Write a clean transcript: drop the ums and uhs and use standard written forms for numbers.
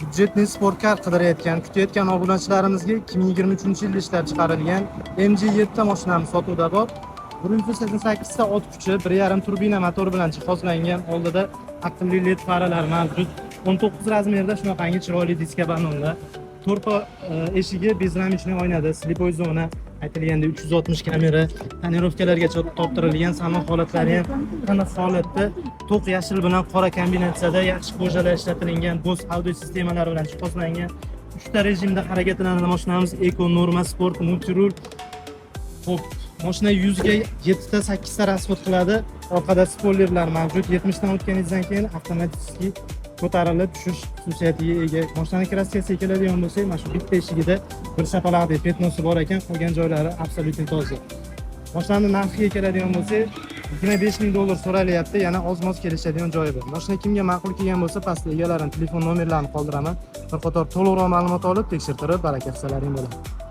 Budjetli sportkar qidirayotgan, kutayotgan obunachilarimizga 2023-yilda ishlab chiqarilgan MG7 mashinamiz sotuvda bor. 188 ta ot kuchi, 1.5 turbina motor bilan jihozlangan. Oldida aqlli LED faralar mavjud. 19 razmerda shunaqangi chiroyli diskabonda. 4 ta eshigi bezramichniy oynada, slipoy zona, aytilganda 360 kamera, tonirovkalargacha toptirilgan, salon holatlari ham aniq holatda, to'q yashil bilan qora kombinatsiyada yaxshi ko'jalar ishlatilgan, Bose audio sistemalari bilan jihozlangan. 3 ta rejimda harakatlanadigan mashinamiz Eco, Norma, Sport, Multirul. Xo'p, mashina 100 ga 7 ta 8 ta rasxod qiladi. Orqada spoilerlar mavjud. 70 dan o'tganingizdan keyin avtomatik ko'tarilib tushish xususiyatiga ega. Mashinaning kraskasiga keladigan bo'lsak, mana shu bitta eshigida bir shapalaqdek petnosi bor ekan, qolgan joylari absolyutni toza. Mashinaning narxiga keladigan bo'lsak, $25,000 so'ralyapti, yana oz-moz kelishadigan joyi bor. Mashina kimga ma'qul kelgan bo'lsa, pastda egalarining telefon nomerlarini qoldiraman. Bir qator to'liqroq ma'lumot olib tekshirtirib, baraka qilsalaring bo'ladi.